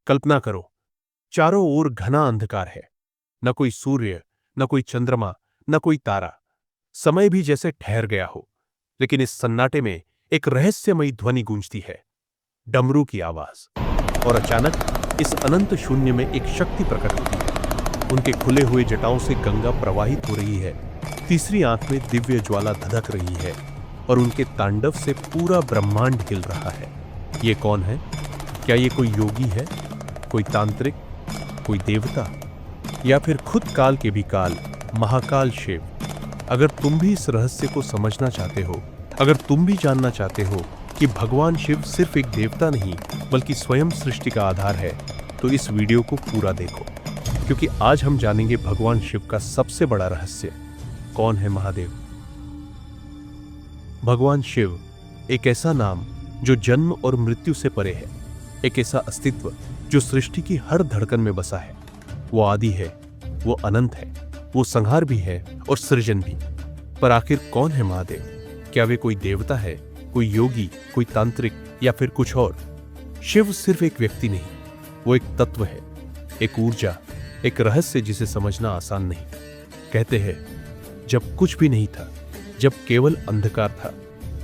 कल्पना करो, चारों ओर घना अंधकार है। न कोई सूर्य, न कोई चंद्रमा, न कोई तारा। समय भी जैसे ठहर गया हो। लेकिन इस सन्नाटे में एक रहस्यमयी ध्वनि गूंजती है, डमरू की आवाज। और अचानक इस अनंत शून्य में एक शक्ति प्रकट होती है। उनके खुले हुए जटाओं से गंगा प्रवाहित हो रही है। तीसरी आंख में दिव्य ज्वाला धधक रही है और उनके तांडव से पूरा ब्रह्मांड हिल रहा है। ये कौन है? क्या ये कोई योगी है, कोई तांत्रिक, कोई देवता, या फिर खुद काल के भी काल, महाकाल शिव? अगर तुम भी इस रहस्य को समझना चाहते हो, अगर तुम भी जानना चाहते हो कि भगवान शिव सिर्फ एक देवता नहीं बल्कि स्वयं सृष्टि का आधार है, तो इस वीडियो को पूरा देखो, क्योंकि आज हम जानेंगे भगवान शिव का सबसे बड़ा रहस्य। कौन है महादेव? भगवान शिव एक ऐसा नाम जो जन्म और मृत्यु से परे है, एक ऐसा अस्तित्व जो सृष्टि की हर धड़कन में बसा है। वो आदि है, वो अनंत है, वो संहार भी है और सृजन भी। पर आखिर कौन है महादेव? क्या वे कोई देवता है, कोई योगी, कोई तांत्रिक, या फिर कुछ और? शिव सिर्फ एक व्यक्ति नहीं, वो एक तत्व है, एक ऊर्जा, एक रहस्य जिसे समझना आसान नहीं। कहते हैं जब कुछ भी नहीं था, जब केवल अंधकार था,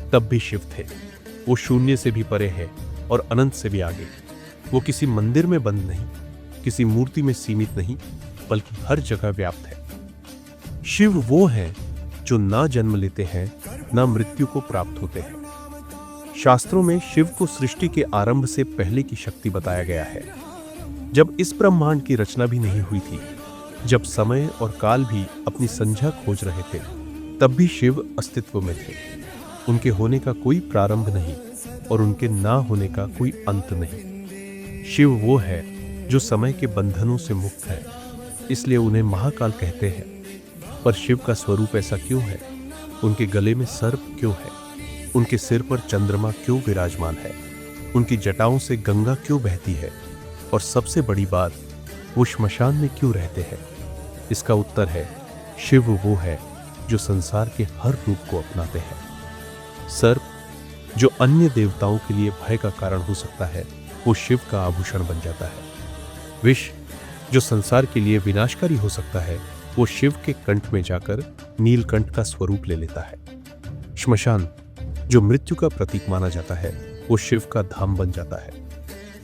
तब भी शिव थे। वो शून्य से भी परे है और अनंत से भी आगे। वो किसी मंदिर में बंद नहीं, किसी मूर्ति में सीमित नहीं, बल्कि हर जगह व्याप्त है। शिव वो है जो ना जन्म लेते हैं, ना मृत्यु को प्राप्त होते हैं। शास्त्रों में शिव को सृष्टि के आरंभ से पहले की शक्ति बताया गया है। जब इस ब्रह्मांड की रचना भी नहीं हुई थी, जब समय और काल भी अपनी संध्या खोज रहे थे, तब भी शिव अस्तित्व में थे। उनके होने का कोई प्रारंभ नहीं और उनके ना होने का कोई अंत नहीं। शिव वो है जो समय के बंधनों से मुक्त है, इसलिए उन्हें महाकाल कहते हैं। पर शिव का स्वरूप ऐसा क्यों है? उनके गले में सर्प क्यों है? उनके सिर पर चंद्रमा क्यों विराजमान है? उनकी जटाओं से गंगा क्यों बहती है? और सबसे बड़ी बात, वो श्मशान में क्यों रहते हैं? इसका उत्तर है, शिव वो है जो संसार के हर रूप को अपनाते हैं। सर्प जो अन्य देवताओं के लिए भय का कारण हो सकता है, वो शिव का आभूषण बन जाता है। विष जो संसार के लिए विनाशकारी हो सकता है, वो शिव के कंठ में जाकर नीलकंठ का स्वरूप ले लेता है। श्मशान जो मृत्यु का प्रतीक माना जाता है, वो शिव का धाम बन जाता है।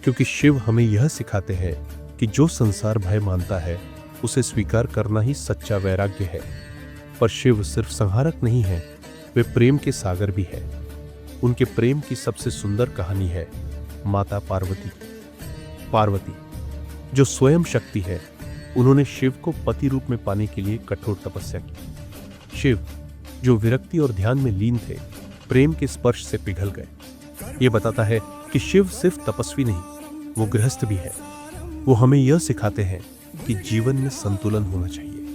क्योंकि शिव हमें यह सिखाते हैं कि जो संसार भय मानता है, उसे स्वीकार करना ही सच्चा वैराग्य है। पर शिव सिर्फ संहारक नहीं है, वे प्रेम के सागर भी है। उनके प्रेम की सबसे सुंदर कहानी है माता पार्वती। पार्वती जो स्वयं शक्ति है, उन्होंने शिव को पति रूप में पाने के लिए कठोर तपस्या की। शिव जो विरक्ति और ध्यान में लीन थे, प्रेम के स्पर्श से पिघल गए। ये बताता है कि शिव सिर्फ तपस्वी नहीं, वो गृहस्थ भी है। वो हमें यह सिखाते हैं कि जीवन में संतुलन होना चाहिए,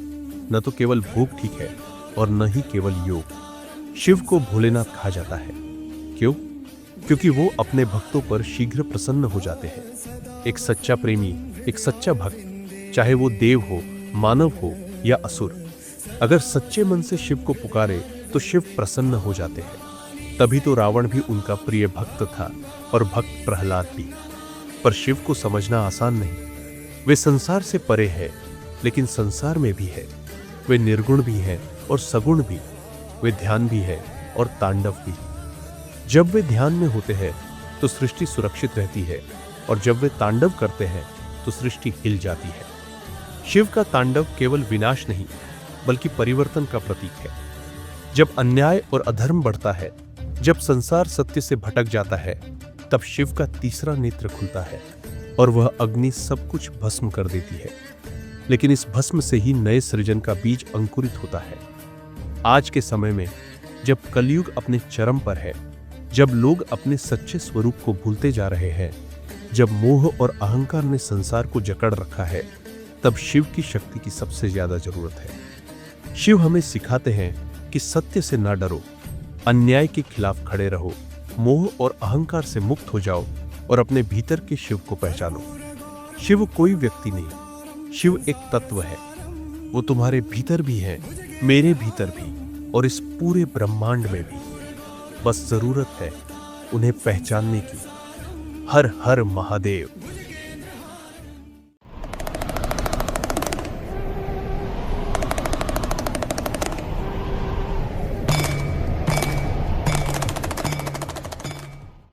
न तो केवल भोग ठीक है और न ही केवल योग। शिव को भोलेनाथ कहा जाता है। क्यों? क्योंकि वो अपने भक्तों पर शीघ्र प्रसन्न हो जाते हैं। एक सच्चा प्रेमी, एक सच्चा भक्त, चाहे वो देव हो, मानव हो या असुर, अगर सच्चे मन से शिव को पुकारे तो शिव प्रसन्न हो जाते हैं। तभी तो रावण भी उनका प्रिय भक्त था और भक्त प्रहलाद भी। पर शिव को समझना आसान नहीं। वे संसार से परे है, लेकिन संसार में भी है। वे निर्गुण भी हैं और सगुण भी। वे ध्यान भी है और तांडव भी। जब वे ध्यान में होते हैं तो सृष्टि सुरक्षित रहती है, और जब वे तांडव करते हैं तो सृष्टि हिल जाती है। शिव का तांडव केवल विनाश नहीं, बल्कि परिवर्तन का प्रतीक है। जब अन्याय और अधर्म बढ़ता है, जब संसार सत्य से भटक जाता है, तब शिव का तीसरा नेत्र खुलता है और वह अग्नि सब कुछ भस्म कर देती है। लेकिन इस भस्म से ही नए सृजन का बीज अंकुरित होता है। आज के समय में जब कलयुग अपने चरम पर है, जब लोग अपने सच्चे स्वरूप को भूलते जा रहे हैं, जब मोह और अहंकार ने संसार को जकड़ रखा है, तब शिव की शक्ति की सबसे ज्यादा जरूरत है। शिव हमें सिखाते हैं कि सत्य से ना डरो, अन्याय के खिलाफ खड़े रहो, मोह और अहंकार से मुक्त हो जाओ और अपने भीतर के शिव को पहचानो। शिव कोई व्यक्ति नहीं, शिव एक तत्व है। वो तुम्हारे भीतर भी है, मेरे भीतर भी, और इस पूरे ब्रह्मांड में भी। बस जरूरत है उन्हें पहचानने की। हर हर महादेव।